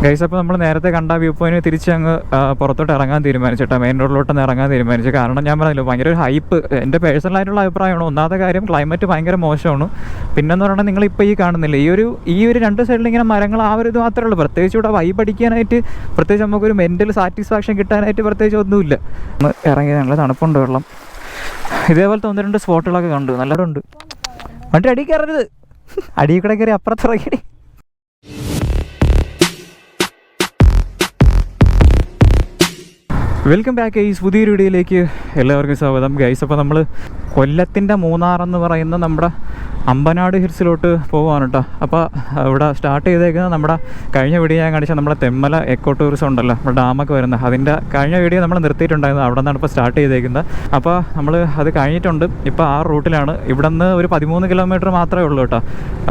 Guys, അപ്പോൾ നമ്മൾ നേരത്തെ കണ്ട വ്യൂ പോയിന്റ് തിരിച്ച് അങ്ങ് പുറത്തോട്ട് ഇറങ്ങാൻ തീരുമാനിച്ചിട്ടാണ്, മെയിൻ റോഡിലോട്ടൊന്ന് ഇറങ്ങാൻ തീരുമാനിച്ചു. കാരണം ഞാൻ പറഞ്ഞല്ലോ, ഭയങ്കര ഒരു ഹൈപ്പ്. എൻ്റെ പേഴ്സണലായിട്ടുള്ള അഭിപ്രായമാണ്. ഒന്നാമത്തെ കാര്യം ക്ലൈമറ്റ് ഭയങ്കര മോശമാണ്. പിന്നെന്ന് പറഞ്ഞാൽ നിങ്ങളിപ്പോൾ ഈ കാണുന്നില്ല, ഈ ഒരു രണ്ട് സൈഡിൽ ഇങ്ങനെ മരങ്ങൾ, ആ ഒരു ഇത് മാത്രമേ ഉള്ളൂ. പ്രത്യേകിച്ച് ഇവിടെ വൈബ് അടിക്കാനായിട്ട്, പ്രത്യേകിച്ച് നമുക്കൊരു മെൻ്റൽ സാറ്റിസ്ഫാക്ഷൻ കിട്ടാനായിട്ട് പ്രത്യേകിച്ച് ഒന്നുമില്ല. ഒന്ന് ഇറങ്ങിയത് നല്ല തണുപ്പുണ്ട്, വെള്ളം. ഇതേപോലത്തെ 1-2 സ്പോട്ടുകളൊക്കെ കണ്ടു, നല്ലതുണ്ട്. വണ്ടി അടി കയറരുത്, അടിയിൽ കൂടെ കയറി അപ്പുറത്തിറങ്ങി. വെൽക്കം ബാക്ക് ഗൈസ്, പുതിയൊരു വീഡിയോയിലേക്ക് എല്ലാവർക്കും സ്വാഗതം ഗൈസ്. അപ്പോൾ നമ്മൾ കൊല്ലത്തിൻ്റെ മൂന്നാർ എന്ന് പറയുന്ന നമ്മുടെ അമ്പനാട് ഹിൽസിലോട്ട് പോവുകയാണ് കേട്ടോ. അപ്പോൾ ഇവിടെ സ്റ്റാർട്ട് ചെയ്തേക്കുന്നത് നമ്മുടെ കഴിഞ്ഞ വീഡിയോ ഞാൻ കാണിച്ച നമ്മുടെ തെമ്മല എക്കോ ടൂറിസം ഉണ്ടല്ലോ, നമ്മുടെ ഡാമൊക്കെ വരുന്നത്, അതിൻ്റെ കഴിഞ്ഞ വീഡിയോ നമ്മൾ നിർത്തിയിട്ടുണ്ടായിരുന്നു. അവിടെ നിന്നാണ് ഇപ്പോൾ സ്റ്റാർട്ട് ചെയ്തേക്കുന്നത്. അപ്പോൾ നമ്മൾ അത് കഴിഞ്ഞിട്ടുണ്ട്. ഇപ്പോൾ ആ റൂട്ടിലാണ്. ഇവിടെ നിന്ന് ഒരു 13 കിലോമീറ്റർ മാത്രമേ ഉള്ളൂ കേട്ടോ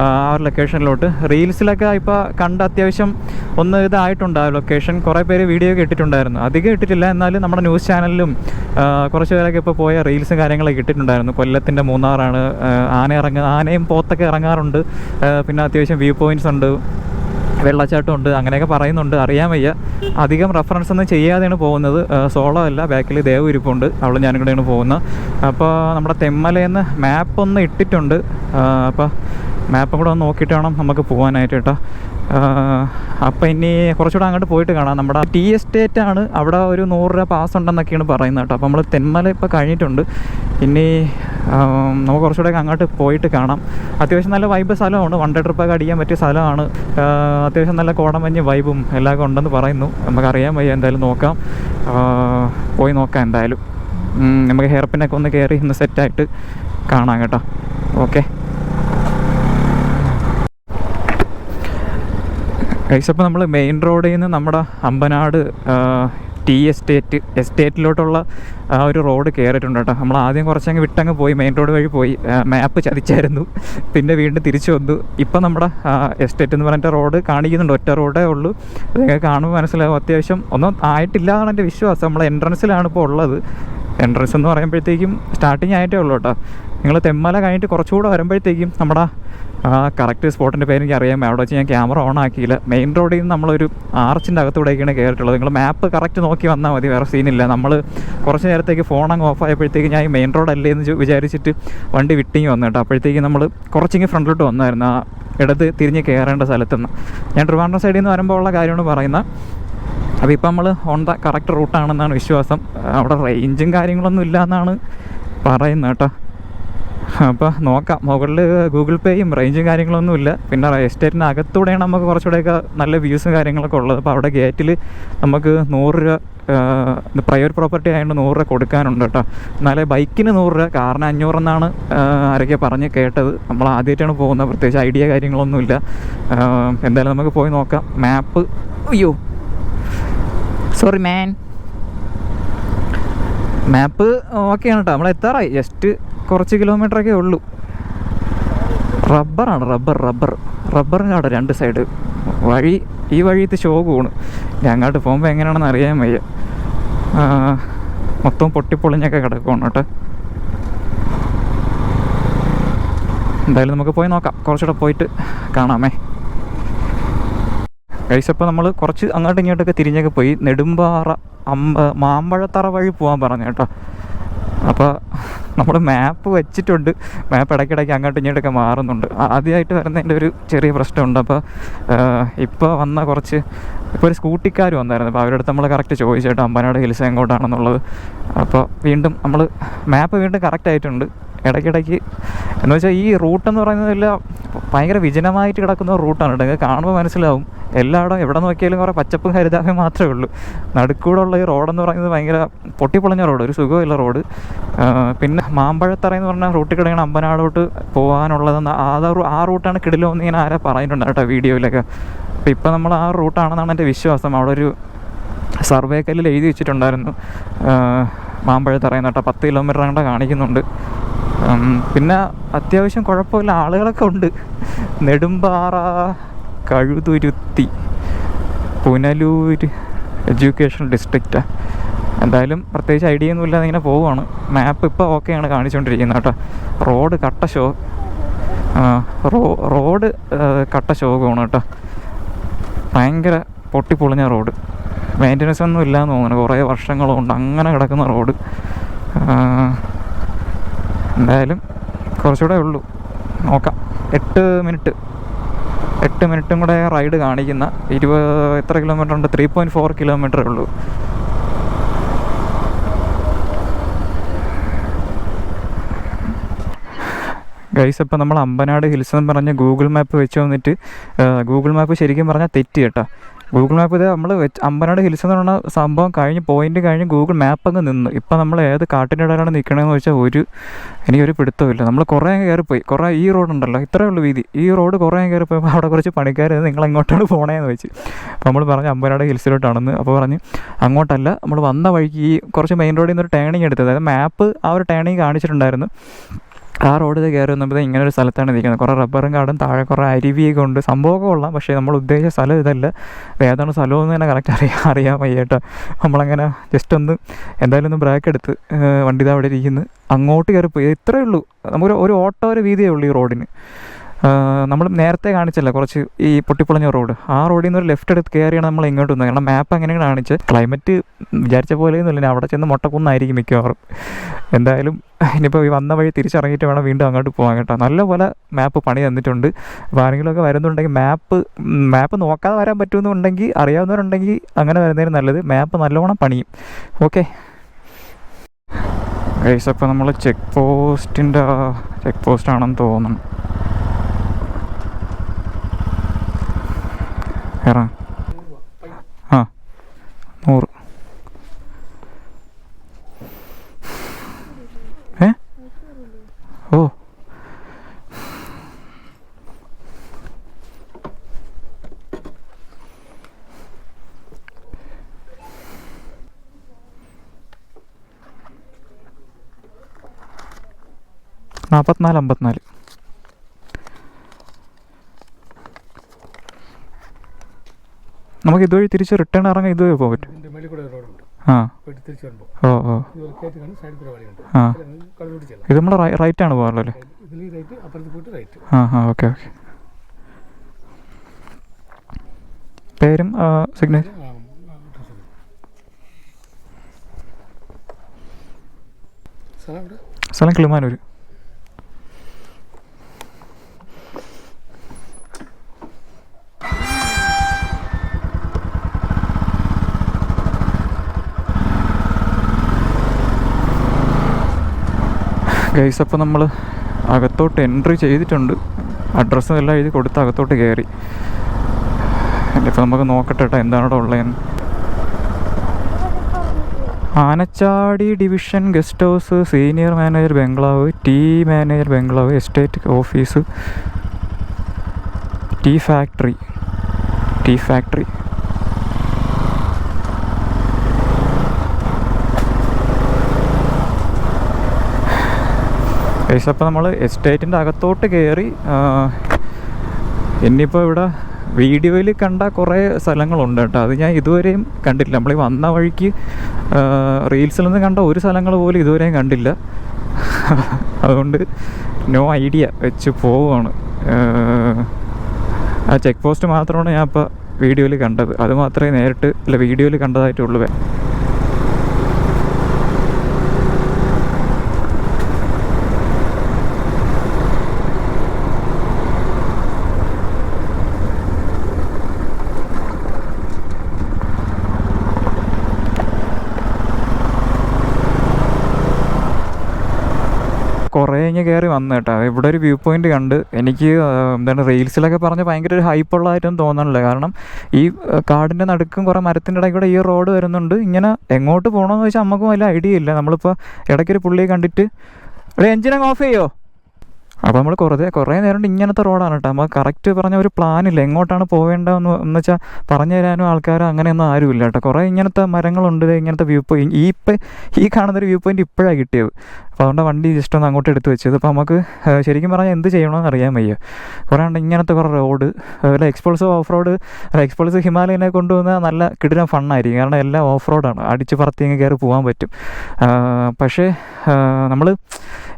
ആ ഒരു ലൊക്കേഷനിലോട്ട്. റീൽസിലൊക്കെ ഇപ്പോൾ കണ്ട് അത്യാവശ്യം ഒന്ന് ഇതായിട്ടുണ്ട് ആ ലൊക്കേഷൻ. കുറേ പേര് വീഡിയോ ഒക്കെ ഇട്ടിട്ടുണ്ടായിരുന്നു, അധികം ഇട്ടിട്ടില്ല, എന്നാലും നമ്മുടെ ന്യൂസ് ചാനലിലും കുറച്ച് പേരൊക്കെ ഇപ്പോൾ പോയ റീൽസും കാര്യങ്ങളൊക്കെ ഇട്ടിട്ടുണ്ടായിരുന്നു. കൊല്ലത്തിൻ്റെ മൂന്നാറാണ്, ആനയും പോത്തൊക്കെ ഇറങ്ങാറുണ്ട്, പിന്നെ അത്യാവശ്യം വ്യൂ പോയിൻറ്റ്സ് ഉണ്ട്, വെള്ളച്ചാട്ടം ഉണ്ട്, അങ്ങനെയൊക്കെ പറയുന്നുണ്ട്. അറിയാൻ വയ്യ, അധികം റെഫറൻസ് ഒന്നും ചെയ്യാതെയാണ് പോകുന്നത്. സോളോ അല്ല, ബാക്കിൽ ദേവ് ഇരിപ്പുണ്ട്, അവൾ ഞാനും കൂടെയാണ് പോകുന്നത്. അപ്പോൾ നമ്മുടെ തെമ്മലയെന്ന് മാപ്പൊന്ന് ഇട്ടിട്ടുണ്ട്. അപ്പോൾ മാപ്പും കൂടെ ഒന്ന് നോക്കിയിട്ട് വേണം നമുക്ക് പോകാനായിട്ട് കേട്ടോ. അപ്പോൾ ഇനി കുറച്ചുകൂടെ അങ്ങോട്ട് പോയിട്ട് കാണാം. നമ്മുടെ ടീ എസ്റ്റേറ്റ് ആണ്, അവിടെ ഒരു 100 രൂപ പാസ് ഉണ്ടെന്നൊക്കെയാണ് പറയുന്നത് കേട്ടോ. അപ്പോൾ നമ്മൾ തെന്മല ഇപ്പോൾ കഴിഞ്ഞിട്ടുണ്ട്. ഇനി നമുക്ക് കുറച്ചുകൂടെ അങ്ങോട്ട് പോയിട്ട് കാണാം. അത്യാവശ്യം നല്ല വൈബ് സ്ഥലമാണ്, 1 ഡേ ട്രിപ്പൊക്കെ അടിക്കാൻ പറ്റിയ സ്ഥലമാണ്. അത്യാവശ്യം നല്ല കോടമഞ്ഞ് വൈബും എല്ലാം ഉണ്ടെന്ന് പറയുന്നു. നമുക്കറിയാൻ വയ്യ, എന്തായാലും നോക്കാം, പോയി നോക്കാം എന്തായാലും. നമുക്ക് ഹെയർ പിന്നൊക്കെ ഒന്ന് കയറി ഇന്ന് സെറ്റായിട്ട് കാണാം കേട്ടോ. ഓക്കെ ഗൈസ്, അപ്പോൾ നമ്മൾ മെയിൻ റോഡിൽ നിന്ന് നമ്മുടെ അമ്പനാട് ടീ എസ്റ്റേറ്റിലോട്ടുള്ള ഒരു റോഡ് കയറിയിട്ടുണ്ട് കേട്ടോ. നമ്മൾ ആദ്യം കുറച്ചങ്ങ് വിട്ടങ്ങ് പോയി, മെയിൻ റോഡ് വഴി പോയി, മാപ്പ് ചതിച്ചായിരുന്നു, പിന്നെ വീണ്ടും തിരിച്ചു വന്നു. ഇപ്പം നമ്മുടെ എസ്റ്റേറ്റ് എന്ന് പറഞ്ഞിട്ട് റോഡ് കാണിക്കുന്നുണ്ട്, ഒറ്റ റോഡേ ഉള്ളൂ. നിങ്ങൾക്ക് കാണുമ്പോൾ മനസ്സിലാവും, അത്യാവശ്യം ഒന്നും ആയിട്ടില്ല എന്നാണ് എൻ്റെ വിശ്വാസം. നമ്മൾ എൻട്രൻസിലാണ് ഇപ്പോൾ ഉള്ളത്. എൻട്രൻസ് എന്ന് പറയുമ്പോഴത്തേക്കും സ്റ്റാർട്ടിങ് ആയിട്ടേ ഉള്ളൂ കേട്ടോ. നിങ്ങൾ തെമ്മല കഴിഞ്ഞിട്ട് കുറച്ചുകൂടെ വരുമ്പോഴത്തേക്കും നമ്മുടെ കറക്റ്റ് സ്പോട്ടിൻ്റെ പേര് എനിക്ക് അറിയാം. അവിടെ വെച്ച് ഞാൻ ക്യാമറ ഓൺ ആക്കിയില്ല. മെയിൻ റോഡിൽ നിന്ന് നമ്മളൊരു ആർച്ചിൻ്റെ അകത്തൂടെയൊക്കെയാണ് കയറിയിട്ടുള്ളത്. നിങ്ങൾ മാപ്പ് കറക്റ്റ് നോക്കി വന്നാൽ മതി, വേറെ സീനില്ല. നമ്മൾ കുറച്ച് നേരത്തേക്ക് ഫോൺ അങ്ങ് ഓഫ് ആയപ്പോഴത്തേക്ക് ഞാൻ ഈ മെയിൻ റോഡല്ലേ എന്ന് വിചാരിച്ചിട്ട് വണ്ടി വിട്ടിങ്ങി വന്നു കേട്ടോ. അപ്പോഴത്തേക്കും നമ്മൾ കുറച്ചിങ്ങ് ഫ്രണ്ടിലോട്ട് വന്നായിരുന്നു, ആ ഇടത് തിരിഞ്ഞ് കയറേണ്ട സ്ഥലത്തുനിന്ന്. ഞാൻ ട്രിവാൻഡ്രം സൈഡിൽ നിന്ന് വരുമ്പോൾ ഉള്ള കാര്യമാണ് പറയുന്നത്. അപ്പോൾ ഇപ്പം നമ്മൾ ഓൺ ദ കറക്റ്റ് റൂട്ടാണെന്നാണ് വിശ്വാസം. അവിടെ റേഞ്ചും കാര്യങ്ങളൊന്നും ഇല്ല എന്നാണ് പറയുന്നത് കേട്ടോ. അപ്പോൾ നോക്കാം, മുകളിൽ ഗൂഗിൾ പേയും റേഞ്ചും കാര്യങ്ങളൊന്നും ഇല്ല. പിന്നെ എസ്റ്റേറ്റിന് അകത്തൂടെയാണ് നമുക്ക് കുറച്ചുകൂടെയൊക്കെ നല്ല വ്യൂസും കാര്യങ്ങളൊക്കെ ഉള്ളത്. അപ്പോൾ അവിടെ ഗേറ്റിൽ നമുക്ക് 100 രൂപ പ്രൈവറ്റ് പ്രോപ്പർട്ടി ആയതുകൊണ്ട് 100 രൂപ കൊടുക്കാനുണ്ട് കേട്ടോ. എന്നാലേ ബൈക്കിന് 100 രൂപ, കാറിന് 500 എന്നാണ് ആരൊക്കെ പറഞ്ഞ് കേട്ടത്. നമ്മൾ ആദ്യമായിട്ടാണ് പോകുന്നത്, പ്രത്യേകിച്ച് ഐഡിയ കാര്യങ്ങളൊന്നുമില്ല. എന്തായാലും നമുക്ക് പോയി നോക്കാം. മാപ്പ്, അയ്യോ സോറി മാൻ, മാപ്പ് ഓക്കെയാണ് കേട്ടോ. നമ്മൾ എത്താറായി, ജസ്റ്റ് കുറച്ച് കിലോമീറ്ററൊക്കെ ഉള്ളൂ. റബ്ബറാണ്, റബ്ബറിൻ്റെ അവിടെ 2 സൈഡ് വഴി. ഈ വഴിയത്ത് ശോകമാണ്. അങ്ങോട്ട് പോകുമ്പോൾ എങ്ങനെയാണെന്ന് അറിയാൻ വയ്യ. മൊത്തം പൊട്ടിപ്പൊളിഞ്ഞൊക്കെ കിടക്കുകയാണ് കേട്ടോ. എന്തായാലും നമുക്ക് പോയി നോക്കാം, കുറച്ചുകൂടെ പോയിട്ട് കാണാമേ ഗൈസ്. അപ്പോൾ നമ്മൾ കുറച്ച് അങ്ങോട്ടും ഇങ്ങോട്ടൊക്കെ തിരിഞ്ഞൊക്കെ പോയി. നെടുമ്പാറ മാമ്പഴത്തറ വഴി പോകാൻ പറഞ്ഞു കേട്ടോ. അപ്പോൾ നമ്മൾ മാപ്പ് വെച്ചിട്ടുണ്ട്, മാപ്പ് ഇടയ്ക്കിടയ്ക്ക് അങ്ങോട്ടും ഇങ്ങോട്ടൊക്കെ മാറുന്നുണ്ട്. ആദ്യമായിട്ട് വരുന്നതിൻ്റെ ഒരു ചെറിയ പ്രശ്നമുണ്ട്. അപ്പോൾ ഇപ്പോൾ വന്ന ഇപ്പോൾ ഒരു സ്കൂട്ടിക്കാർ വന്നായിരുന്നു. അപ്പോൾ അവരുടെ അടുത്ത് നമ്മൾ കറക്റ്റ് ചോദിച്ചേട്ടോ അമ്പനാട് ഹിൽസ് എങ്ങോട്ടാണെന്നുള്ളത്. അപ്പോൾ വീണ്ടും നമ്മൾ മാപ്പ് വീണ്ടും കറക്റ്റ് ആയിട്ടുണ്ട്. ഇടയ്ക്കിടയ്ക്ക് എന്ന് വെച്ചാൽ ഈ റൂട്ടെന്ന് പറയുന്നതെല്ലാം ഭയങ്കര വിജനമായിട്ട് കിടക്കുന്ന റൂട്ടാണ് കേട്ടോ. നിങ്ങൾക്ക് കാണുമ്പോൾ മനസ്സിലാവും, എല്ലായിടവും എവിടെ നോക്കിയാലും കുറേ പച്ചപ്പും ഹരിതാഭയും മാത്രമേ ഉള്ളൂ. നടുക്കൂടെ ഉള്ള ഈ റോഡെന്ന് പറയുന്നത് ഭയങ്കര പൊട്ടിപ്പൊളിഞ്ഞ റോഡ്, ഒരു സുഖമില്ല റോഡ്. പിന്നെ മാമ്പഴത്തറ എന്ന് പറഞ്ഞാൽ റൂട്ടിൽ കിടക്കണം അമ്പനാടോട്ട് പോകാനുള്ളതെന്ന്, ആ റൂട്ടാണ് കിടിലോ എന്ന് ഇങ്ങനെ ആരാ പറയുന്നുണ്ട് കേട്ടോ വീഡിയോയിലൊക്കെ. അപ്പോൾ ഇപ്പോൾ നമ്മൾ ആ റൂട്ടാണെന്നാണ് എൻ്റെ വിശ്വാസം. അവിടെ ഒരു സർവേ കല്ലിൽ എഴുതി വെച്ചിട്ടുണ്ടായിരുന്നു മാമ്പഴത്തറയെന്ന് കേട്ടോ. 10 കിലോമീറ്റർ അങ്ങോട്ട് കാണിക്കുന്നുണ്ട്. പിന്നെ അത്യാവശ്യം കുഴപ്പമില്ല, ആളുകളൊക്കെ ഉണ്ട്. Nedumpara, Kazhuthuruthy, Punalur educational district. എന്തായാലും പ്രത്യേകിച്ച് ഐഡിയ ഒന്നും ഇല്ലാതെ ഇങ്ങനെ പോവുകയാണ്. മാപ്പ് ഇപ്പോൾ ഓക്കെയാണ് കാണിച്ചുകൊണ്ടിരിക്കുന്നത് കേട്ടോ. റോഡ് കട്ട ശോകമാണ് കേട്ടോ. ഭയങ്കര പൊട്ടിപ്പൊളിഞ്ഞ റോഡ്, മെയിൻ്റനൻസ് ഒന്നും ഇല്ലയെന്ന് തോന്നുന്നു, കുറേ വർഷങ്ങളുണ്ട് അങ്ങനെ കിടക്കുന്ന റോഡ്. എന്തായാലും കുറച്ചുകൂടെ ഉള്ളൂ, നോക്കാം. 8 മിനിറ്റും കൂടെ റൈഡ് കാണിക്കുന്ന. എത്ര കിലോമീറ്റർ ഉണ്ട്? 3.4 കിലോമീറ്ററേ ഉള്ളൂ. ഗൈസ്, ഇപ്പം നമ്മൾ അമ്പനാട് ഹിൽസ് എന്ന് പറഞ്ഞ് ഗൂഗിൾ മാപ്പ് വെച്ച് വന്നിട്ട് ഗൂഗിൾ മാപ്പ് ശരിക്കും പറഞ്ഞാൽ തെറ്റി കേട്ടോ. ഗൂഗിൾ മാപ്പ് ഇത് നമ്മൾ അമ്പനാട് ഹിൽസ് എന്ന് പറഞ്ഞ സംഭവം കഴിഞ്ഞ് പോയിൻ്റ് കഴിഞ്ഞ് ഗൂഗിൾ മാപ്പ് അങ്ങ് നിന്ന്. ഇപ്പം നമ്മൾ ഏത് കാട്ടിൻ്റെ ഇടയിലാണ് നിൽക്കണമെന്ന് വെച്ചാൽ എനിക്കൊരു പിടുത്തമില്ല. നമ്മൾ കുറേ കയറിപ്പോയി. ഈ റോഡുണ്ടല്ലോ, ഇത്രയേ ഉള്ളൂ വീതി. ഈ റോഡ് കുറേ കയറിപ്പോയപ്പോൾ അവിടെ കുറച്ച് പണിക്കാർ നിങ്ങൾ എങ്ങോട്ടാണ് പോകണേന്ന് വെച്ച്. അപ്പോൾ നമ്മൾ പറഞ്ഞു അമ്പനാട് ഹിൽസിലോട്ടാണെന്ന്. അപ്പോൾ പറഞ്ഞ് അങ്ങോട്ടല്ല, നമ്മൾ വന്ന വഴിക്ക് ഈ കുറച്ച് മെയിൻ റോഡിൽ നിന്നൊരു ടേണിങ് എടുത്തത്. അതായത് മാപ്പ് ആ ഒരു ടേണിങ് കാണിച്ചിട്ടുണ്ടായിരുന്നു. ആ റോഡിൽ കയറി വന്നപ്പോൾ ഇങ്ങനെ ഒരു സ്ഥലത്താണ് നിൽക്കുന്നത്. കുറേ റബ്ബറും കാടും, താഴെ കുറേ അരുവിയൊക്കെ ഉണ്ട്. സംഭവമൊക്കെ കൊള്ളാം, പക്ഷേ നമ്മൾ ഉദ്ദേശിച്ച സ്ഥലം ഇതല്ല. ഏതാണ് സ്ഥലമെന്ന് തന്നെ കറക്റ്റ് അറിയാൻ വയ്യേട്ടോ. നമ്മളങ്ങനെ ജസ്റ്റ് ഒന്ന് എന്തായാലും ഒന്ന് ബ്രേക്ക് എടുത്ത് വണ്ടി ഇതാ അവിടെ ഇരിക്കുന്നു. അങ്ങോട്ട് കയറിപ്പോയി. ഇത്രയേ ഉള്ളൂ, നമുക്ക് ഒരു ഓട്ടോ ഒരു വീതിയേ ഉള്ളൂ ഈ റോഡിന്. നമ്മൾ നേരത്തെ കാണിച്ചല്ല കുറച്ച് ഈ പൊട്ടിപ്പൊളിഞ്ഞ റോഡ്, ആ റോഡിൽ നിന്ന് ഒരു ലെഫ്റ്റ് എടുത്ത് കയറിയാണ് നമ്മൾ ഇങ്ങോട്ട് വന്നത്. കാരണം മാപ്പ് അങ്ങനെയാണ് കാണിച്ചത്. ക്ലൈമറ്റ് വിചാരിച്ച പോലെയൊന്നുമില്ല, അവിടെ ചെന്ന് മുട്ടക്കുന്നായിരിക്കും മിക്കവാറും. എന്തായാലും ഇനിയിപ്പോൾ ഈ വന്ന വഴി തിരിച്ചിറങ്ങിയിട്ട് വേണം വീണ്ടും അങ്ങോട്ട് പോകാൻ കേട്ടോ. നല്ലപോലെ മാപ്പ് പണി തന്നിട്ടുണ്ട്. അപ്പോൾ ആരെങ്കിലുമൊക്കെ വരുന്നുണ്ടെങ്കിൽ മാപ്പ് നോക്കാതെ വരാൻ പറ്റുമെന്നുണ്ടെങ്കിൽ, അറിയാവുന്നവരുണ്ടെങ്കിൽ അങ്ങനെ വരുന്നതിന് നല്ലത്. മാപ്പ് നല്ലോണം പണിയും. ഓക്കെ ഗൈസ്, അപ്പോൾ നമ്മൾ ചെക്ക് പോസ്റ്റാണെന്ന് തോന്നുന്നു. ആ 100. ഓ $44.54. നമുക്ക് ഇതുവഴി തിരിച്ച് റിട്ടേൺ ഇറങ്ങാൻ ഇതുവഴി പോകാൻ പറ്റും. ഇത് നമ്മൾ റൈറ്റ് ആണ് പോകാറുള്ളൂ അല്ലേ? ഓക്കെ. പേരും സിഗ്നേച്ചർ. സ്ഥലം കിളിമാനൂർ. ഗൈസ്, അപ്പോൾ നമ്മൾ അകത്തോട്ട് എൻട്രി ചെയ്തിട്ടുണ്ട്. അഡ്രസ്സും എല്ലാം എഴുതി കൊടുത്ത് അകത്തോട്ട് കയറി. ഇപ്പോൾ നമുക്ക് നോക്കട്ടെ കേട്ടോ എന്താണ് അവിടെ ഉള്ളതെന്ന്. Anachadi division guest house, senior manager ബംഗ്ലാവ്, ടീ മാനേജർ ബംഗ്ലാവ്, estate office, tea factory. Guys, അപ്പോൾ നമ്മൾ എസ്റ്റേറ്റിൻ്റെ അകത്തോട്ട് കയറി. ഇനിയിപ്പോൾ ഇവിടെ വീഡിയോയിൽ കണ്ട കുറേ സ്ഥലങ്ങളുണ്ട് കേട്ടോ, അത് ഞാൻ ഇതുവരെയും കണ്ടില്ല. നമ്മൾ ഈ വന്ന വഴിക്ക് റീൽസിൽ നിന്ന് കണ്ട ഒരു സ്ഥലങ്ങൾ പോലും ഇതുവരെയും കണ്ടില്ല. അതുകൊണ്ട് നോ ഐഡിയ വെച്ച് പോവുകയാണ്. ആ ചെക്ക് പോസ്റ്റ് മാത്രമാണ് ഞാൻ ഇപ്പോൾ വീഡിയോയിൽ കണ്ടത്. അത് മാത്രമേ വീഡിയോയിൽ കണ്ടതായിട്ടുള്ളൂ. കുറേ കയറി വന്നു കേട്ടോ. ഇവിടെ ഒരു വ്യൂ പോയിൻ്റ് കണ്ട് എനിക്ക് റീൽസിലൊക്കെ പറഞ്ഞ് ഭയങ്കര ഒരു ഹൈപ്പുള്ളതായിട്ടൊന്നും തോന്നണില്ല. കാരണം ഈ കാടിൻ്റെ നടുക്കും കുറേ മരത്തിൻ്റെ ഇടയിൽ കൂടെ ഈ റോഡ് വരുന്നുണ്ട്. ഇങ്ങനെ എങ്ങോട്ട് പോകണമെന്ന് വെച്ചാൽ നമുക്കും വലിയ ഐഡിയ ഇല്ല. നമ്മളിപ്പോൾ ഇടയ്ക്കൊരു പുള്ളിയെ കണ്ടിട്ട് എഞ്ചിനങ്ങ് ഓഫ് ചെയ്യോ. അപ്പോൾ നമ്മൾ കുറേ നേരം ഇങ്ങനത്തെ റോഡാണ് കേട്ടോ. നമുക്ക് കറക്റ്റ് പറഞ്ഞ ഒരു പ്ലാനില്ല എങ്ങോട്ടാണ് പോവേണ്ടതെന്ന് വെച്ചാൽ പറഞ്ഞു തരാനും ആൾക്കാരോ അങ്ങനെയൊന്നും ആരുമില്ല കേട്ടോ. കുറേ ഇങ്ങനത്തെ മരങ്ങളുണ്ട്, ഇങ്ങനത്തെ വ്യൂ പോയിന്റ്. ഈ കാണുന്നൊരു വ്യൂ പോയിന്റ് ഇപ്പോഴാണ് കിട്ടിയത്. അപ്പോൾ അതുകൊണ്ട് വണ്ടി ജസ്റ്റ് ഒന്ന് അങ്ങോട്ട് എടുത്ത് വെച്ചത്. അപ്പോൾ നമുക്ക് ശരിക്കും പറഞ്ഞാൽ എന്ത് ചെയ്യണമെന്ന് അറിയാൻ വയ്യ. കുറേ ഉണ്ട് ഇങ്ങനത്തെ കുറേ റോഡ്. അതുപോലെ എക്സ്പൾസ് ഓഫ് റോഡ്. എക്സ്പൾസ് ഹിമാലയനെ കൊണ്ടുവന്നാൽ നല്ല കിടിലം ഫണ്ണായിരിക്കും. കാരണം എല്ലാം ഓഫ് റോഡാണ്, അടിച്ച് പറത്തി അങ്ങ് കയറി പോകാൻ പറ്റും. പക്ഷേ നമ്മൾ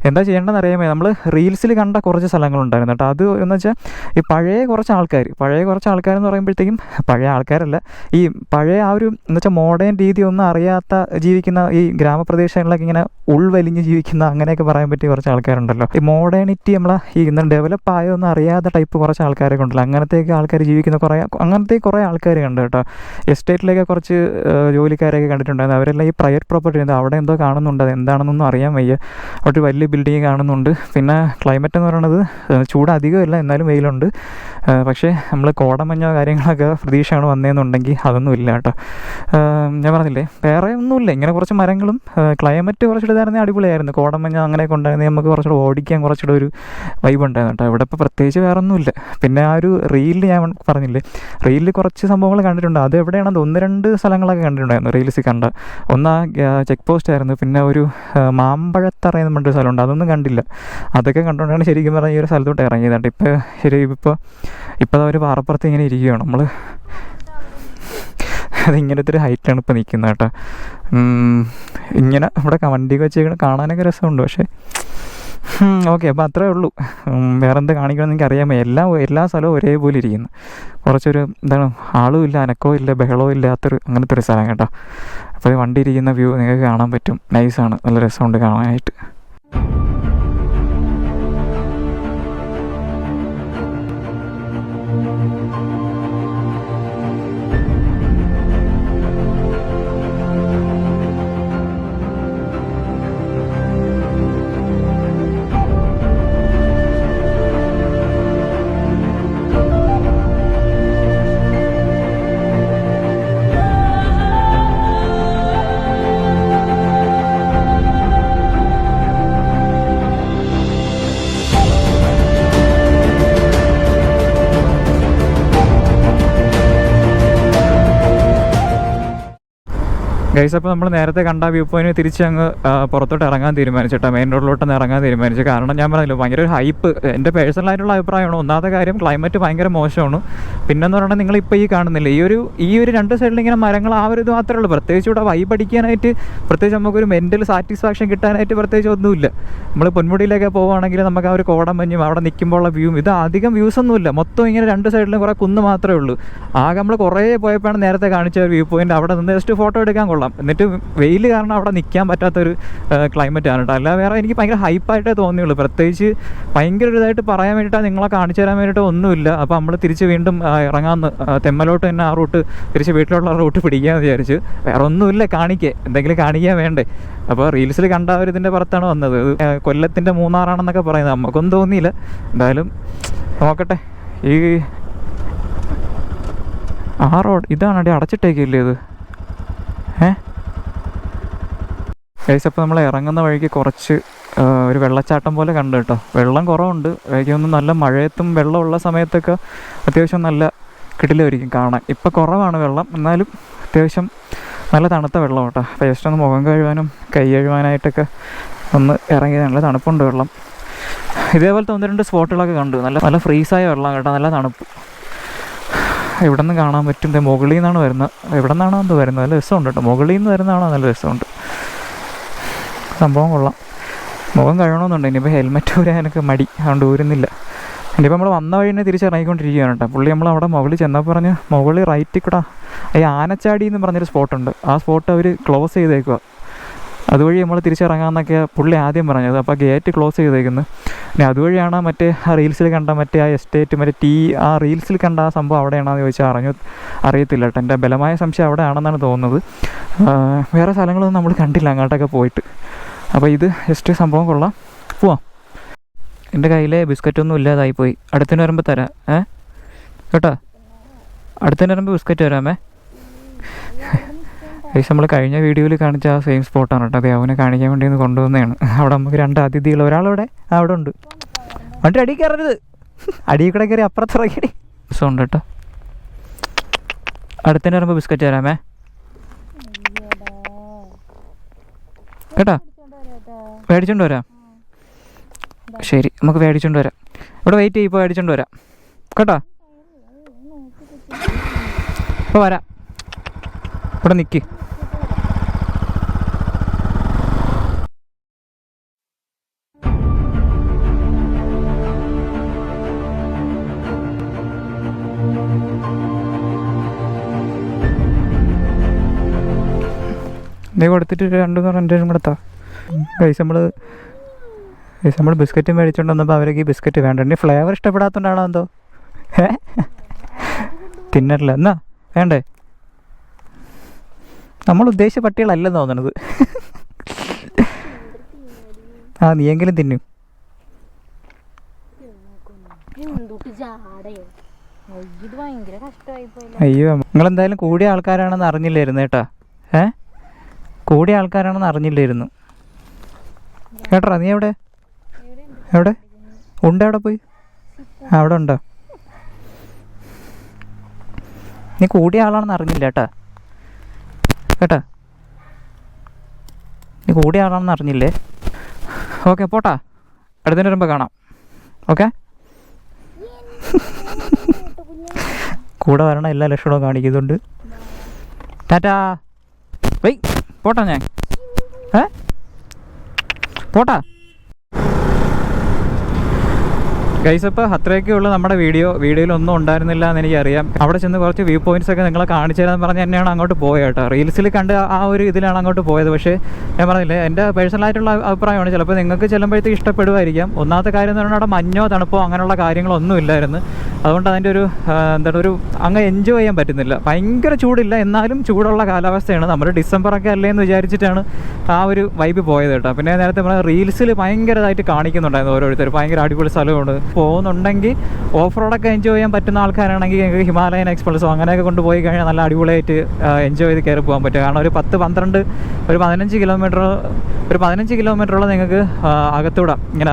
എന്താ ചെയ്യേണ്ടതെന്ന് അറിയാമേ, നമ്മൾ റീൽസിൽ കണ്ട കുറച്ച് സ്ഥലങ്ങളുണ്ടായിരുന്നു കേട്ടോ. അത് എന്ന് വെച്ചാൽ ഈ പഴയ കുറച്ച് ആൾക്കാരെന്ന് പറയുമ്പോഴത്തേക്കും പഴയ ആൾക്കാരല്ല, ഈ പഴയ ആ ഒരു എന്ന് വെച്ചാൽ മോഡേൺ രീതി ഒന്നും അറിയാത്ത ജീവിക്കുന്ന ഈ ഗ്രാമപ്രദേശങ്ങളിലൊക്കെ ഇങ്ങനെ ഉൾവലിഞ്ഞ് ജീവിക്കുന്ന അങ്ങനെയൊക്കെ പറയാൻ പറ്റിയ കുറച്ച് ആൾക്കാരുണ്ടല്ലോ. ഈ മോഡേണിറ്റി നമ്മളെ ഈ ഇന്ന് ഡെവലപ്പ് ആയൊന്നും അറിയാത്ത ടൈപ്പ് കുറച്ച് ആൾക്കാരൊക്കെ ഉണ്ടല്ലോ. അങ്ങനത്തെയൊക്കെ ആൾക്കാർ ജീവിക്കുന്ന കുറേ ആൾക്കാർ കണ്ടു കേട്ടോ. എസ്റ്റേറ്റിലേക്ക് കുറച്ച് ജോലിക്കാരൊക്കെ കണ്ടിട്ടുണ്ടായിരുന്നു. അവരെല്ലാം ഈ പ്രൈവറ്റ് പ്രോപ്പർട്ടി ഉണ്ട്, അവിടെ എന്തോ കാണുന്നുണ്ട്, അത് എന്താണെന്നൊന്നും അറിയാൻ വയ്യ. അവിടെ വലിയ ബിൽഡിങ് കാണുന്നുണ്ട്. പിന്നെ ക്ലൈമറ്റ് എന്ന് പറയുന്നത് ചൂട് അധികമില്ല, എന്നാലും വെയിലുണ്ട്. പക്ഷേ നമ്മൾ കോടമഞ്ഞോ കാര്യങ്ങളൊക്കെ പ്രതീക്ഷയാണ് വന്നതെന്നുണ്ടെങ്കിൽ അതൊന്നും ഇല്ല കേട്ടോ. ഞാൻ പറഞ്ഞില്ലേ, വേറെ ഒന്നുമില്ല, ഇങ്ങനെ കുറച്ച് മരങ്ങളും ക്ലൈമറ്റ് കുറച്ചുകൂടെ ഇതായിരുന്നെങ്കിൽ അടിപൊളിയായിരുന്നു. കോടമഞ്ഞോ അങ്ങനെയൊക്കെ ഉണ്ടായിരുന്നെങ്കിൽ നമുക്ക് കുറച്ചുകൂടെ ഓടിക്കാൻ കുറച്ചുകൂടെ ഒരു വൈബ് ഉണ്ടായിരുന്നു കേട്ടോ. ഇവിടെ ഇപ്പോൾ പ്രത്യേകിച്ച് വേറെ ഒന്നുമില്ല. പിന്നെ ആ ഒരു റീലിൽ ഞാൻ പറഞ്ഞില്ലേ, റീലിൽ കുറച്ച് സംഭവങ്ങൾ കണ്ടിട്ടുണ്ട്. അത് എവിടെയാണെന്ന് 1-2 സ്ഥലങ്ങളൊക്കെ കണ്ടിട്ടുണ്ടായിരുന്നു റീൽസിൽ കണ്ട. ഒന്ന് ആ ചെക്ക് പോസ്റ്റ് ആയിരുന്നു, പിന്നെ ഒരു മാമ്പഴത്തറ എന്ന് പറഞ്ഞൊരു സ്ഥലമുണ്ട്, അതൊന്നും കണ്ടില്ല. അതൊക്കെ കണ്ടുകൊണ്ടാണ് ശരിക്കും പറഞ്ഞാൽ ഈ ഒരു സ്ഥലത്തോട്ട് ഇറങ്ങിയതായിട്ട്. ഇപ്പോൾ അവർ പാറപ്പുറത്ത് ഇങ്ങനെ ഇരിക്കുകയാണ്. നമ്മൾ അതിങ്ങനത്തെ ഒരു ഹൈറ്റാണ് ഇപ്പോൾ നിൽക്കുന്നത് കേട്ടോ. ഇങ്ങനെ ഇവിടെ വണ്ടിയൊക്കെ വെച്ച് കാണാനൊക്കെ രസമുണ്ട്. പക്ഷേ ഓക്കെ, അപ്പോൾ അത്രേ ഉള്ളൂ. വേറെ എന്താ കാണിക്കണമെന്ന് എനിക്ക് അറിയാമോ. എല്ലാ സ്ഥലവും ഒരേപോലെ ഇരിക്കുന്നു. കുറച്ചൊരു എന്താണ്, ആളും ഇല്ല, അനക്കവും ഇല്ല, ബഹളവും ഇല്ലാത്തൊരു അങ്ങനത്തെ ഒരു സ്ഥലം കേട്ടോ. അപ്പോൾ വണ്ടി ഇരിക്കുന്ന വ്യൂ നിങ്ങൾക്ക് കാണാൻ പറ്റും. നൈസാണ്, നല്ല രസമുണ്ട് കാണാനായിട്ട്. ഗൈസ്, അപ്പോൾ നമ്മൾ നേരത്തെ കണ്ട വ്യൂ പോയിന്റ് തിരിച്ച് അങ്ങ് പുറത്തോട്ട് ഇറങ്ങാൻ തീരുമാനിച്ചിട്ടാണ്, മെയിൻ റോഡിലോട്ടൊന്ന് ഇറങ്ങാൻ തീരുമാനിച്ചു. കാരണം ഞാൻ പറഞ്ഞല്ലോ, ഭയങ്കര ഒരു ഹൈപ്പ്. എൻ്റെ പേഴ്സണലായിട്ടുള്ള അഭിപ്രായമാണ്. ഒന്നാമത്തെ കാര്യം, ക്ലൈമറ്റ് ഭയങ്കര മോശമാണ്. പിന്നെന്ന് പറഞ്ഞാൽ നിങ്ങളിപ്പോൾ ഈ കാണുന്നില്ല, ഈ ഒരു 2 സൈഡിൽ ഇങ്ങനെ മരങ്ങൾ, ആ ഒരു ഇത് മാത്രമേ ഉള്ളൂ. പ്രത്യേകിച്ച് ഇവിടെ വൈബ് അടിക്കാനായിട്ട്, പ്രത്യേകിച്ച് നമുക്കൊരു മെൻ്റൽ സാറ്റിസ്ഫാക്ഷൻ കിട്ടാനായിട്ട് പ്രത്യേകിച്ച് ഒന്നുമില്ല. നമ്മൾ പൊന്മുടിയിലൊക്കെ പോവുകയാണെങ്കിൽ നമുക്ക് ആ ഒരു കോടമഞ്ഞും അവിടെ നിൽക്കുമ്പോൾ ഉള്ള വ്യൂവും, ഇത് അധികം വ്യൂസ് ഒന്നുമില്ല. മൊത്തം ഇങ്ങനെ 2 സൈഡിലും കുറേ കുന്ന് മാത്രമേ ഉള്ളൂ. ആകെ നമ്മൾ കുറേ പോയപ്പോഴാണ് നേരത്തെ കാണിച്ച വ്യൂ പോയിന്റ്. അവിടെ നിന്ന് ജസ്റ്റ് ഫോട്ടോ എടുക്കാൻ കൊള്ളാം. എന്നിട്ട് വെയിൽ കാരണം അവിടെ നിൽക്കാൻ പറ്റാത്തൊരു ക്ലൈമറ്റ് ആണ് കേട്ടോ. അല്ല വേറെ എനിക്ക് ഭയങ്കര ഹൈപ്പായിട്ടേ തോന്നിയുള്ളൂ. പ്രത്യേകിച്ച് ഭയങ്കര ഇതായിട്ട് പറയാൻ വേണ്ടിയിട്ടോ നിങ്ങളെ കാണിച്ചു തരാൻ വേണ്ടിയിട്ടോ ഒന്നുമില്ല. അപ്പോൾ നമ്മൾ തിരിച്ച് വീണ്ടും ഇറങ്ങാമെന്ന്, തെമ്മലോട്ട് തന്നെ ആ റൂട്ട് തിരിച്ച് വീട്ടിലുള്ള റൂട്ട് പിടിക്കാമെന്ന് വിചാരിച്ചു. വേറെ ഒന്നുമില്ല കാണിക്കേ, എന്തെങ്കിലും കാണിക്കാൻ വേണ്ടേ. അപ്പോൾ റീൽസിൽ കണ്ട ഒരു ഇതിൻ്റെ പുറത്താണ് വന്നത്. കൊല്ലത്തിൻ്റെ മൂന്നാറാണെന്നൊക്കെ പറയുന്നത്, നമുക്കൊന്നും തോന്നിയില്ല. എന്തായാലും നോക്കട്ടെ. ഈ ആ റോഡ് ഇതാണ് അടച്ചിട്ടേക്കില്ലേ ഇത്? ഗൈസ്, അപ്പോൾ നമ്മൾ ഇറങ്ങുന്ന വഴിക്ക് കുറച്ച് ഒരു വെള്ളച്ചാട്ടം പോലെ കണ്ടു കേട്ടോ. വെള്ളം കുറവുണ്ട്. എനിക്കൊന്നും നല്ല മഴയത്തും വെള്ളമുള്ള സമയത്തൊക്കെ അത്യാവശ്യം നല്ല കിടിലായിരിക്കും കാണാൻ. ഇപ്പോൾ കുറവാണ് വെള്ളം, എന്നാലും അത്യാവശ്യം നല്ല തണുത്ത വെള്ളം കേട്ടോ. അപ്പോൾ ജസ്റ്റ് ഒന്ന് മുഖം കഴുകാനും കൈ കഴുകാനായിട്ടൊക്കെ ഒന്ന് ഇറങ്ങിയത്. നല്ല തണുപ്പുണ്ട് വെള്ളം. ഇതേപോലത്തെ 1-2 സ്പോട്ടുകളൊക്കെ കണ്ടു. നല്ല ഫ്രീസായ വെള്ളം കേട്ടോ, നല്ല തണുപ്പ്. ഇവിടെ നിന്ന് കാണാൻ പറ്റും. മുകളിൽ നിന്നാണ് വരുന്നത്. എവിടെ നിന്നാണോ എന്ത് വരുന്നത്, നല്ല രസമുണ്ട് കേട്ടോ. മുകളിൽ നിന്ന് വരുന്നതാണോ നല്ല രസമുണ്ട്. സംഭവം കൊള്ളാം. മുഖം കഴുകണമെന്നുണ്ട്. ഇനിയിപ്പോൾ ഹെൽമെറ്റ് ഊരാനൊക്കെ മടി, അതുകൊണ്ട് ഊരുന്നില്ല. ഇനിയിപ്പോൾ നമ്മൾ വന്ന വഴി തന്നെ തിരിച്ചിറങ്ങിക്കൊണ്ടിരിക്കുകയാണ് കേട്ടോ. പുള്ളി നമ്മൾ അവിടെ മുകളിൽ ചെന്നപ്പോൾ പറഞ്ഞ് മുകളിൽ റൈറ്റിൽ കൂടെ ഈ ആനച്ചാടി എന്ന് പറഞ്ഞൊരു സ്പോട്ടുണ്ട്. ആ സ്പോട്ട് അവർ ക്ലോസ് ചെയ്തേക്കുക. അതുവഴി നമ്മൾ തിരിച്ചിറങ്ങാമെന്നൊക്കെ പുള്ളി ആദ്യം പറഞ്ഞത്. അപ്പോൾ ഗേറ്റ് ക്ലോസ് ചെയ്തേക്കുന്നത്. ഇനി അതുവഴിയാണ് മറ്റേ ആ റീൽസിൽ കണ്ട മറ്റേ ആ എസ്റ്റേറ്റ് ആ റീൽസിൽ കണ്ട ആ സംഭവം അവിടെയാണെന്ന് ചോദിച്ചാൽ അറിയത്തില്ല കേട്ടോ. എൻ്റെ ബലമായ സംശയം അവിടെ ആണെന്നാണ് തോന്നുന്നത്. വേറെ സ്ഥലങ്ങളൊന്നും നമ്മൾ കണ്ടില്ല അങ്ങോട്ടൊക്കെ പോയിട്ട്. അപ്പോൾ ഇത് ജസ്റ്റ് സംഭവം കൊള്ളാം, പോവാം. എൻ്റെ കയ്യിലെ ബിസ്ക്കറ്റൊന്നും ഇല്ലാതായിപ്പോയി. അടുത്തിന് വരുമ്പോൾ തരാം കേട്ടോ. അടുത്തിന് വരുമ്പോൾ ബിസ്ക്കറ്റ് തരാമേ. നമ്മൾ കഴിഞ്ഞ വീഡിയോയിൽ കാണിച്ച ആ സെയിം സ്പോട്ടാണ് കേട്ടോ. അതെ, അവനെ കാണിക്കാൻ വേണ്ടി ഒന്ന് കൊണ്ടുവന്നതാണ്. അവിടെ നമുക്ക് 2 അതിഥികൾ, ഒരാളവിടെ അവിടെ ഉണ്ട്. വണ്ടി അടിയിൽ കയറരുത്, അടിയിൽ കൂടെ കയറി അപ്പുറത്തിറങ്ങി ഉണ്ട് കേട്ടോ. അടുത്തിന് വരുമ്പോൾ ബിസ്ക്കറ്റ് തരാമേ കേട്ടോ. മേടിച്ചോണ്ട് വരാം. ശരി, നമുക്ക് മേടിച്ചോണ്ട് വരാം. ഇവിടെ വെയിറ്റ് ചെയ്യും, ഇപ്പോൾ മേടിച്ചോണ്ട് വരാം കേട്ടോ. ഇപ്പോൾ വരാം, ഇവിടെ നിൽക്ക്. നീ കൊടുത്തിട്ട് 2 കൊടുത്താ ഗൈസ്. നമ്മൾ ബിസ്ക്കറ്റ് മേടിച്ചുകൊണ്ട് വന്നപ്പോൾ അവർക്ക് ഈ ബിസ്ക്കറ്റ് വേണ്ട. ഇനി ഫ്ലേവർ ഇഷ്ടപ്പെടാത്തതുകൊണ്ടാണോ എന്തോ തിന്നറില്ല. എന്നാ വേണ്ടേ? നമ്മൾ ഉദ്ദേശിച്ച പട്ടികളല്ലെന്ന് തോന്നണത്. ആ നീയെങ്കിലും തിന്നു. അയ്യോ നിങ്ങളെന്തായാലും കൂടിയ ആൾക്കാരാണെന്ന് അറിഞ്ഞില്ലായിരുന്നു കേട്ടാ. കൂടിയ ആൾക്കാരാണെന്ന് അറിഞ്ഞില്ലായിരുന്നു കേട്ടോ. നീ എവിടെ ഉണ്ട്? അവിടെ പോയി അവിടെ ഉണ്ടോ? നീ കൂടിയ ആളാണെന്ന് അറിഞ്ഞില്ല കേട്ടാ. നീ കൂടിയ ആളാണെന്ന് അറിഞ്ഞില്ലേ? ഓക്കെ പോട്ടാ, അടുത്തതിന് വരുമ്പോൾ കാണാം. ഓക്കെ കൂടെ വരണം, എല്ലാ ലക്ഷണവും കാണിക്കുന്നുണ്ട്. ടാറ്റാ വൈ പോട്ടാ. ഞാൻ പോട്ടാ ഗൈസ്. അപ്പോൾ അത്രയൊക്കെയുള്ള നമ്മുടെ വീഡിയോയിലൊന്നും ഉണ്ടായിരുന്നില്ല എന്ന് എനിക്കറിയാം. അവിടെ ചെന്ന് കുറച്ച് വ്യൂ പോയിന്റ്സ് ഒക്കെ നിങ്ങളെ കാണിച്ചു തരാമെന്ന് പറഞ്ഞ് തന്നെയാണ് അങ്ങോട്ട് പോയത് കേട്ടോ. റീൽസിൽ കണ്ട് ആ ഒരു ഇതിലാണ് അങ്ങോട്ട് പോയത്. പക്ഷേ ഞാൻ പറഞ്ഞില്ലേ, എൻ്റെ പേഴ്സണലായിട്ടുള്ള അഭിപ്രായമാണ്. ചിലപ്പോൾ നിങ്ങൾക്ക് ചെല്ലുമ്പോഴത്തേക്ക് ഇഷ്ടപ്പെടുമായിരിക്കാം. ഒന്നാമത്തെ കാര്യം എന്ന് പറഞ്ഞാൽ അവിടെ മഞ്ഞോ തണുപ്പോ അങ്ങനെയുള്ള കാര്യങ്ങളൊന്നും ഇല്ലായിരുന്നു. അതുകൊണ്ട് അതിൻ്റെ ഒരു അങ്ങ് എൻജോയ് ചെയ്യാൻ പറ്റുന്നില്ല. ഭയങ്കര ചൂടില്ല, എന്നാലും ചൂടുള്ള കാലാവസ്ഥയാണ്. നമ്മൾ ഡിസംബറൊക്കെ അല്ലേ എന്ന് വിചാരിച്ചിട്ടാണ് ആ ഒരു വൈബ് പോയത് കേട്ടോ. പിന്നെ നേരത്തെ നമ്മൾ റീൽസിൽ ഭയങ്കരമായിട്ട് കാണിക്കുന്നുണ്ടായിരുന്നു ഓരോരുത്തർ. ഭയങ്കര അടിപൊളി സ്ഥലമാണ്. പോകുന്നുണ്ടെങ്കിൽ ഓഫ് റോഡൊക്കെ എൻജോയ് ചെയ്യാൻ പറ്റുന്ന ആൾക്കാരാണെങ്കിൽ ഞങ്ങൾക്ക് ഹിമാലയൻ എക്സ്പ്രസ്സോ അങ്ങനെയൊക്കെ കൊണ്ടുപോയി കഴിഞ്ഞാൽ നല്ല അടിപൊളിയായിട്ട് എൻജോയ് ചെയ്ത് കയറി പോകാൻ പറ്റും. കാരണം ഒരു 15 കിലോമീറ്ററോളം നിങ്ങൾക്ക് അകത്തൂടെ ഇങ്ങനെ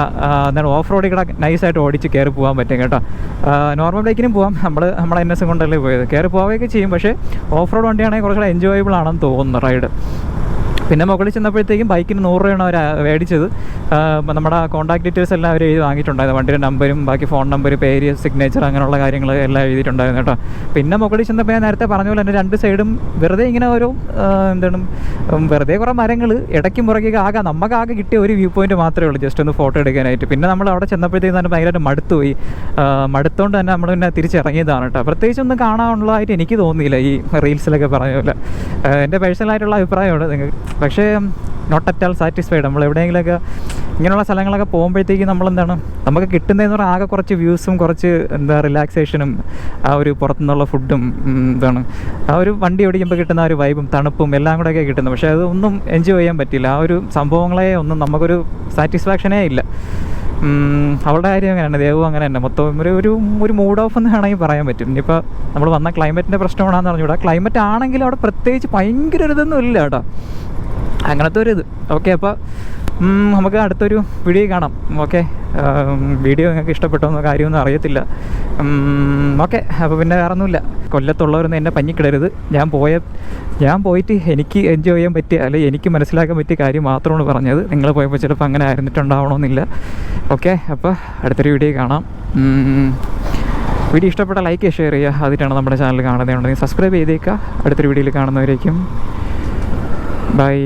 എന്താണ് ഓഫ് റോഡിൽ കൂടെ നൈസായിട്ട് ഓടിച്ച് കയറി പോകാൻ പറ്റും കേട്ടോ. നോർമൽ ബൈക്കിനും പോകാം. നമ്മളെ NS കൊണ്ടല്ലേ പോയത്. കയറി പോവുകയൊക്കെ ചെയ്യും. പക്ഷേ ഓഫ് റോഡ് വണ്ടിയാണെങ്കിൽ കുറച്ചുകൂടെ എൻജോയബിൾ ആണെന്ന് തോന്നുന്നു റൈഡ്. പിന്നെ മുകളിൽ ചെന്നപ്പോഴത്തേക്കും ബൈക്കിന് 100 രൂപയാണ് അവർ മേടിച്ചത്. നമ്മുടെ കോൺടാക്ട് ഡീറ്റെയിൽസ് എല്ലാം അവർ എഴുതി വാങ്ങിയിട്ടുണ്ടായിരുന്നു. വണ്ടിയുടെ നമ്പരും ബാക്കി ഫോൺ നമ്പർ, പേര്, സിഗ്നേച്ചർ അങ്ങനെയുള്ള കാര്യങ്ങൾ എല്ലാം എഴുതിയിട്ടുണ്ടായിരുന്നു കേട്ടോ. പിന്നെ മുകളിൽ ചെന്നപ്പോൾ ഞാൻ നേരത്തെ പറഞ്ഞ പോലെ തന്നെ 2 സൈഡും വെറുതെ ഇങ്ങനെ ഓരോ വെറുതെ കുറേ മരങ്ങൾ ഇടയ്ക്കും പുറകെ നമുക്കാകെ കിട്ടിയ ഒരു വ്യൂ പോയിന്റ് മാത്രമേ ഉള്ളൂ, ജസ്റ്റ് ഒന്ന് ഫോട്ടോ എടുക്കാനായിട്ട്. പിന്നെ നമ്മൾ അവിടെ ചെന്നപ്പോഴത്തേക്കും തന്നെ ഭയങ്കരമായിട്ട് മടുത്തുപോയി. മടുത്തുകൊണ്ട് തന്നെ നമ്മൾ പിന്നെ തിരിച്ചിറങ്ങിയതാണ് കേട്ടോ. പ്രത്യേകിച്ചൊന്നും കാണാനുള്ളതായിട്ട് എനിക്ക് തോന്നിയില്ല ഈ റീൽസിലൊക്കെ പറഞ്ഞ പോലെ. എൻ്റെ പേഴ്സണലായിട്ടുള്ള അഭിപ്രായമാണ് നിങ്ങൾക്ക്. പക്ഷേ നോട്ട് അറ്റ് ആൾ സാറ്റിസ്ഫൈഡ്. നമ്മൾ എവിടെയെങ്കിലുമൊക്കെ ഇങ്ങനെയുള്ള സ്ഥലങ്ങളൊക്കെ പോകുമ്പോഴത്തേക്കും നമുക്ക് കിട്ടുന്നതെന്ന് പറഞ്ഞാൽ ആകെ കുറച്ച് വ്യൂസും കുറച്ച് റിലാക്സേഷനും ആ ഒരു പുറത്തുനിന്നുള്ള ഫുഡും ആ ഒരു വണ്ടി ഓടിക്കുമ്പോൾ കിട്ടുന്ന ആ ഒരു വൈബും തണുപ്പും എല്ലാം കൂടെയൊക്കെ കിട്ടുന്നത്. പക്ഷേ അതൊന്നും എൻജോയ് ചെയ്യാൻ പറ്റില്ല. ആ ഒരു സംഭവങ്ങളെ ഒന്നും നമുക്കൊരു സാറ്റിസ്ഫാക്ഷനേ ഇല്ല. അവളുടെ കാര്യം അങ്ങനെയാണ്, ദേവും അങ്ങനെ തന്നെ. മൊത്തം ഒരു മൂഡ് ഓഫ് എന്ന് വേണമെങ്കിൽ പറയാൻ പറ്റും. ഇനിയിപ്പോൾ നമ്മൾ വന്ന ക്ലൈമറ്റിൻ്റെ പ്രശ്നമാണെന്ന് പറഞ്ഞുകൂടാ. ക്ലൈമറ്റ് ആണെങ്കിൽ അവിടെ പ്രത്യേകിച്ച് ഭയങ്കര ഇതൊന്നും ഇല്ല കേട്ടോ, അങ്ങനത്തെ ഒരു ഇത്. ഓക്കെ, അപ്പോൾ നമുക്ക് അടുത്തൊരു വീഡിയോ കാണാം. ഓക്കെ, വീഡിയോ നിങ്ങൾക്ക് ഇഷ്ടപ്പെട്ടോ എന്ന കാര്യമൊന്നും അറിയത്തില്ല. ഓക്കെ, അപ്പോൾ പിന്നെ വേറെ ഒന്നുമില്ല. കൊല്ലത്തുള്ളവരൊന്നും എന്നെ പഞ്ഞിക്കിടരുത്. ഞാൻ പോയിട്ട് എനിക്ക് എൻജോയ് ചെയ്യാൻ പറ്റിയ അല്ലെങ്കിൽ എനിക്ക് മനസ്സിലാക്കാൻ പറ്റിയ കാര്യം മാത്രമാണ് പറഞ്ഞത്. നിങ്ങൾ പോയപ്പോൾ ചിലപ്പോൾ അങ്ങനെ ആയിരുന്നിട്ടുണ്ടാവണമെന്നില്ല. ഓക്കെ, അപ്പോൾ അടുത്തൊരു വീഡിയോ കാണാം. വീഡിയോ ഇഷ്ടപ്പെട്ട ലൈക്ക് ഷെയർ ചെയ്യുക. അതിട്ടാണ് നമ്മുടെ ചാനൽ കാണുന്നതുണ്ടെങ്കിൽ സബ്സ്ക്രൈബ് ചെയ്തേക്കുക. അടുത്തൊരു വീഡിയോയിൽ കാണുന്നവരേക്കും ബൈ.